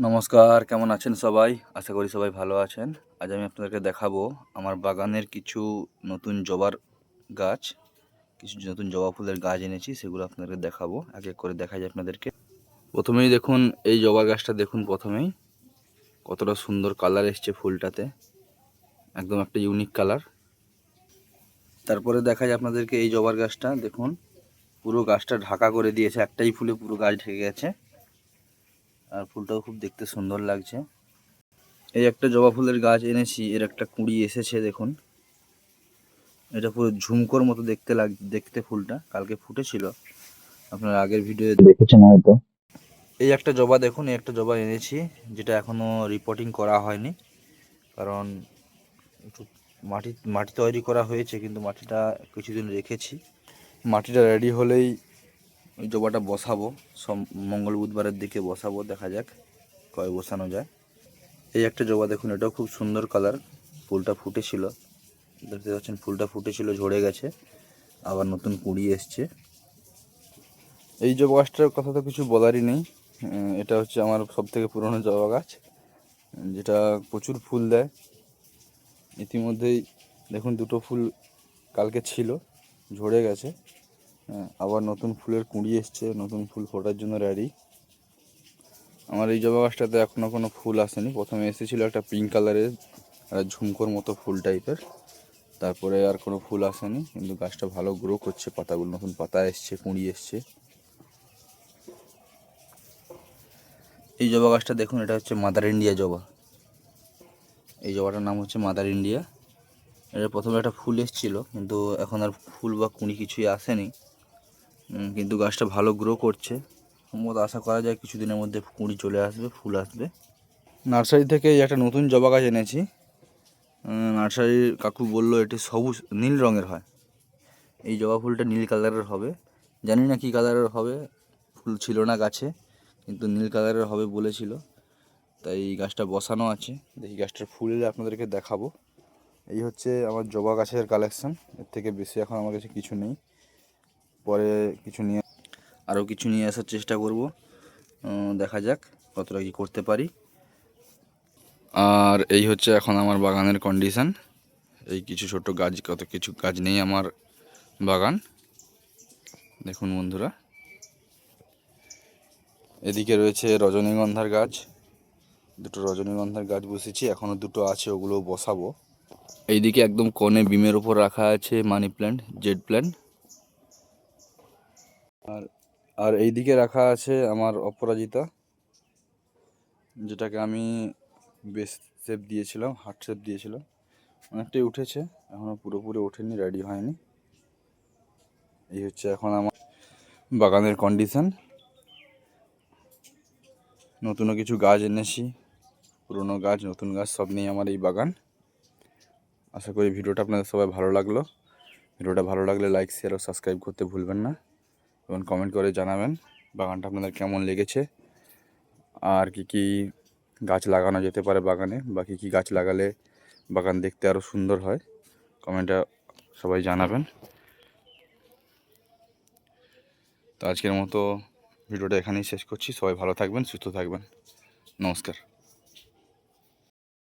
নমস্কার, কেমন আছেন সবাই? আশা করি সবাই ভালো আছেন। আজ আমি আপনাদেরকে দেখাবো আমার বাগানের কিছু নতুন জবার গাছ, কিছু নতুন জবা ফুলের গাছ এনেছি, সেগুলো আপনাদেরকে দেখাবো। এক এক করে দেখাই আপনাদেরকে। প্রথমেই দেখুন এই জবা গাছটা দেখুন, প্রথমেই কতটা সুন্দর কালার এসছে ফুলটাতে, একদম একটা ইউনিক কালার। তারপরে দেখাই আপনাদেরকে এই জবার গাছটা দেখুন, পুরো গাছটা ঢাকা করে দিয়েছে, একটাই ফুলে পুরো গাছ ঢেকে গেছে, আর ফুলটাও খুব দেখতে সুন্দর লাগছে। এই একটা জবা ফুলের গাছ এনেছি, এর একটা কুঁড়ি এসেছে দেখুন, এটা পুরো ঝুমকোর মতো দেখতে ফুলটা কালকে ফুটেছিল, আপনারা আগের ভিডিও দেখেছেন হয়তো। এই একটা জবা দেখুন, এই একটা জবা এনেছি, যেটা এখনো রিপোর্টিং করা হয়নি, কারণ একটু মাটি তৈরি করা হয়েছে, কিন্তু মাটিটা কিছুদিন রেখেছি। মাটিটা রেডি হলেই ওই জবাটা বসাবো, মঙ্গল বুধবারের দিকে বসাবো, দেখা যাক কবে বসানো যায়। এই একটা জবা দেখুন, এটাও খুব সুন্দর কালার, ফুলটা ফুটেছিল, দেখতে পাচ্ছেন ফুলটা ফুটেছিল, ঝরে গেছে, আবার নতুন কুঁড়ি এসছে। এই জবা গাছটার কথা তো কিছু বলারই নেই, এটা হচ্ছে আমার সবথেকে পুরনো জবা গাছ, যেটা প্রচুর ফুল দেয়। ইতিমধ্যেই দেখুন দুটো ফুল কালকে ছিল, ঝরে গেছে, আবার নতুন ফুলের কুঁড়ি এসছে, নতুন ফুল ফোটার জন্য রেডি। আমার এই জবা গাছটাতে এখনও কোনো ফুল আসেনি। প্রথমে এসেছিলো একটা পিঙ্ক কালারের ঝুমকোর মতো ফুল টাইপের, তারপরে আর কোনো ফুল আসেনি, কিন্তু গাছটা ভালো গ্রো করছে, পাতাগুলো নতুন পাতা এসছে, কুঁড়ি এসছে। এই জবা গাছটা দেখুন, এটা হচ্ছে মাদার ইন্ডিয়া জবা। এই জবাটার নাম হচ্ছে মাদার ইন্ডিয়া। এটা প্রথমে একটা ফুল এসেছিলো, কিন্তু এখন আর ফুল বা কুঁড়ি কিছুই আসেনি, কিন্তু গাছটা ভালো গ্রো করছে। সম্ভবত আশা করা যায় কিছুদিনের মধ্যে কুঁড়ি চলে আসবে, ফুল আসবে। নার্সারি থেকে এই একটা নতুন জবা গাছ এনেছি। নার্সারির কাকু বলল এটি সবুজ নীল রঙের হয়, এই জবা ফুলটা নীল কালারের হবে। জানি না কী কালারের হবে, ফুল ছিল না গাছে, কিন্তু নীল কালারের হবে বলেছিল, তাই এই গাছটা বসানো আছে। দেখি গাছটার ফুল আপনাদেরকে দেখাবো। এই হচ্ছে আমার জবা গাছের কালেকশন, এর থেকে বেশি এখন আমার কাছে কিছু নেই, পরে আরও কিছু নিয়ে আসার চেষ্টা করব, দেখা যাক কতটা কী করতে পারি। আর এই হচ্ছে এখন আমার বাগানের কন্ডিশান। এই কিছু ছোট গাছ, কত কিছু গাছ নেই আমার বাগান, দেখুন বন্ধুরা। এদিকে রয়েছে রজনীগন্ধার গাছ, দুটো রজনীগন্ধার গাছ বসেছি, এখনও দুটো আছে, ওগুলো বসাবো। এইদিকে একদম কোণে বিমের ওপর রাখা আছে মানি প্ল্যান্ট, জেড প্ল্যান্ট। আর এইদিকে রাখা আছে আমার অপরাজিতা, যেটাকে আমি বেস শেপ দিয়েছিলাম, হার্ট শেপ দিয়েছিলাম, অনেকটাই উঠেছে, এখনও পুরোপুরি ওঠেনি, রেডি হয়নি। এই হচ্ছে এখন আমার বাগানের কন্ডিশন। নতুনও কিছু গাছ এনেছি, পুরনো গাছ, নতুন গাছ সব নিয়ে আমার এই বাগান। আশা করি ভিডিওটা আপনাদের সবাই ভালো লাগলো। ভিডিওটা ভালো লাগলে লাইক, শেয়ার ও সাবস্ক্রাইব করতে ভুলবেন না, এবং কমেন্ট করে জানাবেন বাগানটা আপনাদের কেমন লেগেছে, আর কি কি গাছ লাগানো যেতে পারে বাগানে, বা কী কী গাছ লাগালে বাগান দেখতে আরও সুন্দর হয়, কমেন্টে সবাই জানাবেন। তো আজকের মতো ভিডিওটা এখানেই শেষ করছি। সবাই ভালো থাকবেন, সুস্থ থাকবেন। নমস্কার।